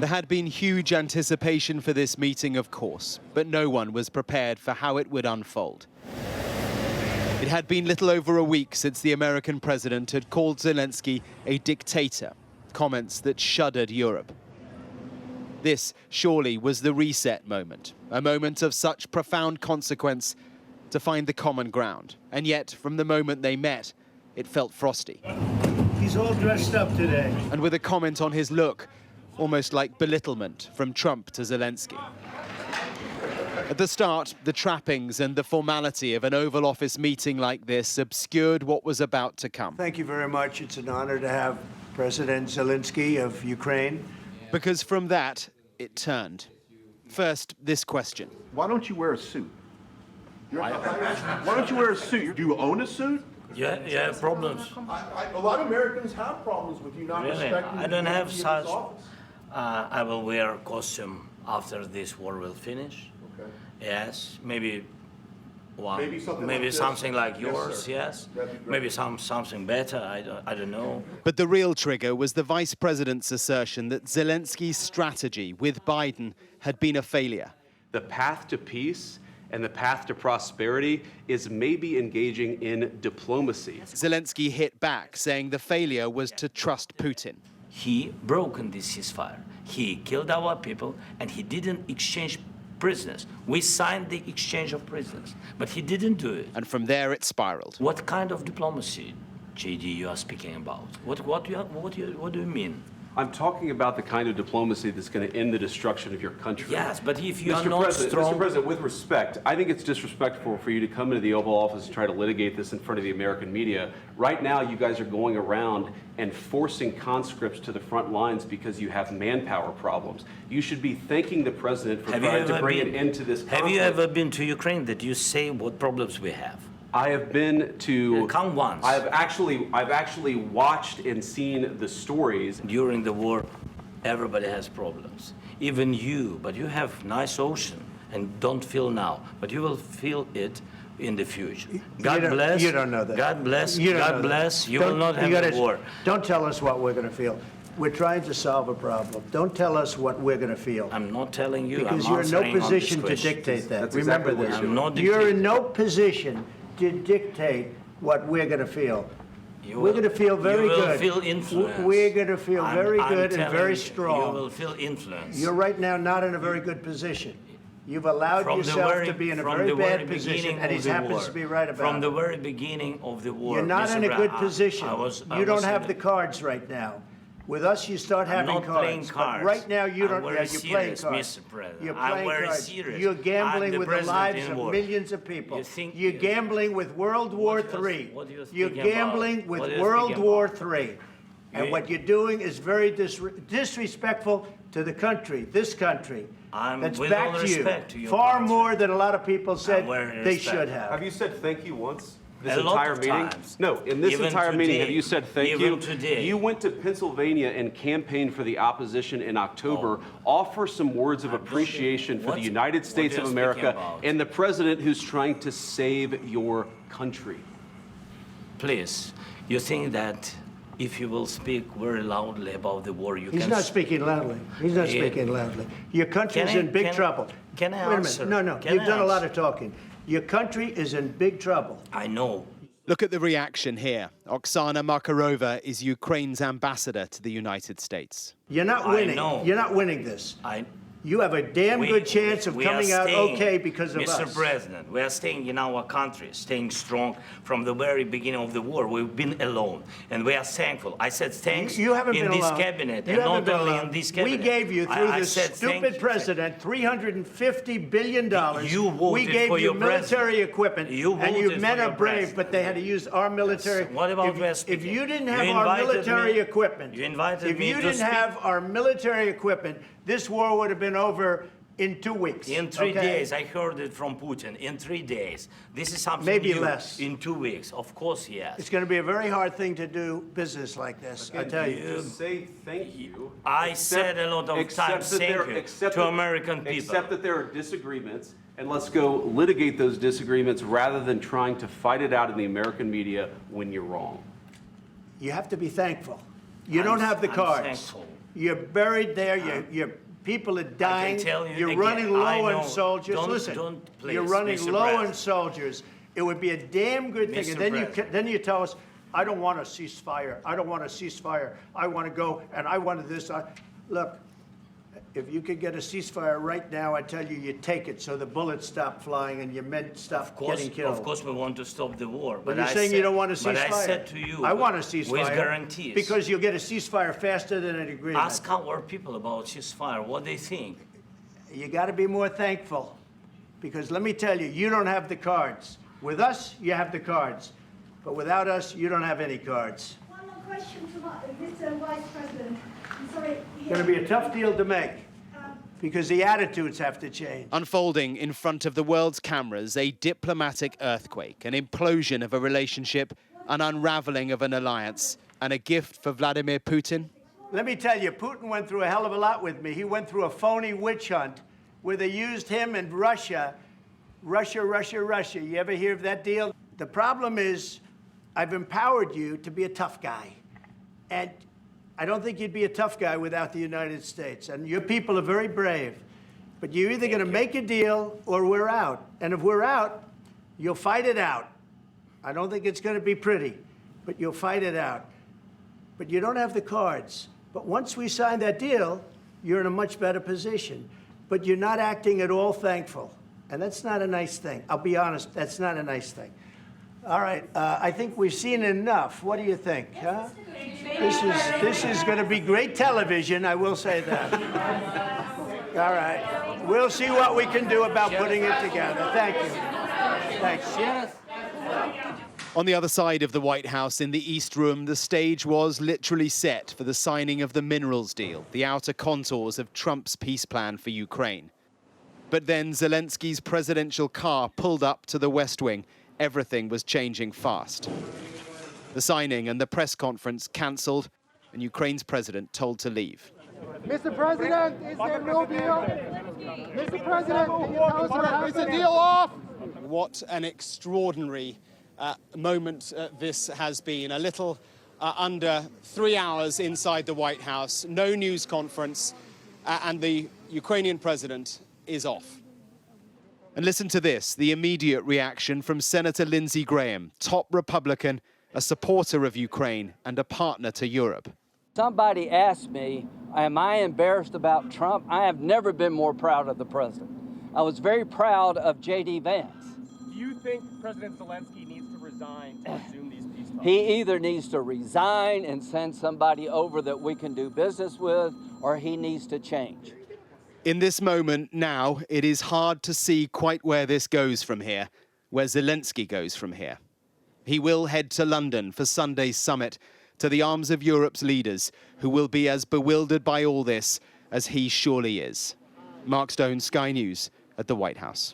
There had been huge anticipation for this meeting, of course, but no one was prepared for how it would unfold. It had been little over a week since the American president had called Zelenskyy a dictator, comments that shuddered Europe. This surely was the reset moment, a moment of such profound consequence to find the common ground. And yet, from the moment they met, it felt frosty. He's all dressed up today. And with a comment on his look, almost like belittlement from Trump to Zelenskyy. At the start, the trappings and the formality of an Oval Office meeting like this obscured what was about to come. Thank you very much. It's an honor to have President Zelenskyy of Ukraine. Because from that, it turned. First, this question. Why don't you wear a suit? Why don't you wear a suit? Do you own a suit? Yeah, you have problems. A lot of Americans have problems with you not respecting I don't have the such. office. I will wear a costume after this war will finish. Okay. Yes, maybe one. Maybe something maybe like this. something like Yes, yours. sir. Yes. That'd be great. Maybe something better. I don't know. But the real trigger was the vice president's assertion that Zelenskyy's strategy with Biden had been a failure. The path to peace and the path to prosperity is maybe engaging in diplomacy. Zelenskyy hit back, saying the failure was to trust Putin. He broken this ceasefire. He killed our people, and he didn't exchange prisoners. We signed the exchange of prisoners, but he didn't do it. And from there it spiraled. What kind of diplomacy, JD, you are speaking about? What do you mean? I'm talking about the kind of diplomacy that's going to end the destruction of your country. Yes, but if you are Mr. not President, strong... Mr. President, with respect, I think it's disrespectful for you to come into the Oval Office and try to litigate this in front of the American media. Right now, you guys are going around and forcing conscripts to the front lines because you have manpower problems. You should be thanking the President for trying to bring an end to this conflict. Have you ever been to Ukraine that you say what problems we have? I have been to... Come once. I've actually watched and seen the stories. During the war, everybody has problems. Even you, but you have nice ocean and don't feel now, but you will feel it in the future. God bless. You don't know that. God bless. You don't God know bless. that. You will not have a war. Don't tell us what we're going to feel. We're trying to solve a problem. Don't tell us what we're going to feel. I'm not telling you. Because I'm you're in no answering on this position to question. dictate that. That's Remember exactly what this. I'm not You're in dictating. no position to dictate what we're going to feel. You We're will- going to feel very you will good. feel influence. We're going to feel very I'm good and telling very you, strong. You will feel influence. You're right now not in a very good position. You've allowed From the yourself very- to be in a from very the bad very position, beginning and he of the happens war. to be right about From the it. very beginning of the war. You're not Mr. in a good Brown, position. I You was don't have in the cards right now. With us, you start having not playing cards. cards. But right now, you I'm don't. very Yeah, you're playing serious, cards. Mr. President. You're I'm playing very cards. serious. You're I'm gambling the with the president lives in of war. millions of people. You think- You're gambling with World War III. what are you You're speaking gambling about? with What are you World speaking War about? III. And You- what you're doing is very disrespectful to the country, this country. I'm That's with back all to you. respect to your Far country. more than a lot of people said wearing they respect. should have. Have you said thank you once? This A lot entire of meeting? times. No, in this Even entire meeting, today. have you said thank Even you? today. You went to Pennsylvania and campaigned for the opposition in October. Offer some words of appreciation for the What- United States what of you're America speaking about? and the president who's trying to save your country. Please, you think that if you will speak very loudly about the war, you He's can... not speaking loudly. He's not Yeah. speaking loudly. Your country's Can I- in big can- trouble. can I Wait a answer? minute. No, Can you've I done a lot answer? of talking. Your country is in big trouble. I know. Look at the reaction here. Oksana Makarova is Ukraine's ambassador to the United States. You're not I winning. know. You're not winning this. You have a damn We- good chance of we are coming out staying, okay because of Mr. us. President, we are staying in our country, staying strong from the very beginning of the war. We've been alone, and we are thankful. I said thanks You haven't in been this alone. cabinet, You and haven't not been only alone. in this cabinet. We gave you, through I this said thank stupid you. president, $350 billion. You voted we gave for you your military president. equipment, You and you voted men for are your brave, president. but they had to use our military. What about we are if speaking? you didn't You have our invited military me- equipment, you invited if me you to didn't speak. have our military equipment, this war would have been over in 2 weeks. In 3 okay? days, I heard it from Putin. In 3 days, this is something Maybe new. less. In 2 weeks, of course, yes. It's going to be a very hard thing to do business like this, I tell you. Just say thank you. I said a lot of Except times that thank there- you except to that- American people. Except that there are disagreements, and let's go litigate those disagreements rather than trying to fight it out in the American media when you're wrong. You have to be thankful. You don't have the I'm cards. thankful. You're buried there. Your people are dying. tell you You're again, running I low know. on soldiers. Don't- Listen, don't, please, you're running Mr. low on President. soldiers. It would be a damn good thing. Mr. And then President. then you tell us, I don't want a ceasefire. I don't want a ceasefire. I want to go, and I wanted this. Look, if you could get a ceasefire right now, I tell you, you take it so the bullets stop flying and your men stop getting killed. Of course, we want to stop the war. But you're saying you don't want a ceasefire. But I said to you, I want a ceasefire. with guarantees. Because you'll get a ceasefire faster than an agreement. Ask our people about ceasefire, what they think. You got to be more thankful. Because let me tell you, you don't have the cards. With us, you have the cards. But without us, you don't have any cards. One more question to Mr. Vice President. I'm sorry. It's going to be a tough deal to make. Because the attitudes have to change. Unfolding in front of the world's cameras, a diplomatic earthquake, an implosion of a relationship, an unraveling of an alliance, and a gift for Vladimir Putin. Let me tell you, Putin went through a hell of a lot with me. He went through a phony witch hunt where they used him and Russia. Russia. You ever hear of that deal? The problem is, I've empowered you to be a tough guy. And I don't think you'd be a tough guy without the United States. And your people are very brave. But you're either going to make a deal or we're out. And if we're out, you'll fight it out. I don't think it's going to be pretty, but you'll fight it out. But you don't have the cards. But once we sign that deal, you're in a much better position. But you're not acting at all thankful. And that's not a nice thing. I'll be honest, that's not a nice thing. All right, I think we've seen enough. What do you think? Huh? This is going to be great television, I will say that. All right, we'll see what we can do about putting it together. Thank you. Thanks. On the other side of the White House, in the East Room, the stage was literally set for the signing of the minerals deal, the outer contours of Trump's peace plan for Ukraine. But then Zelensky's presidential car pulled up to the West Wing. Everything was changing fast. The signing and the press conference cancelled, and Ukraine's president told to leave. Mr. President, is there no deal? Mr. President, can you tell us what happened? Is the deal off? What an extraordinary moment this has been. A little under 3 hours inside the White House, no news conference, and the Ukrainian president is off. And listen to this, the immediate reaction from Senator Lindsey Graham, top Republican, a supporter of Ukraine and a partner to Europe. Somebody asked me, am I embarrassed about Trump? I have never been more proud of the president. I was very proud of J.D. Vance. Do you think President Zelenskyy needs to resign to resume these peace talks? He either needs to resign and send somebody over that we can do business with, or he needs to change. In this moment now, it is hard to see quite where this goes from here, where Zelenskyy goes from here. He will head to London for Sunday's summit, to the arms of Europe's leaders, who will be as bewildered by all this as he surely is. Mark Stone, Sky News, at the White House.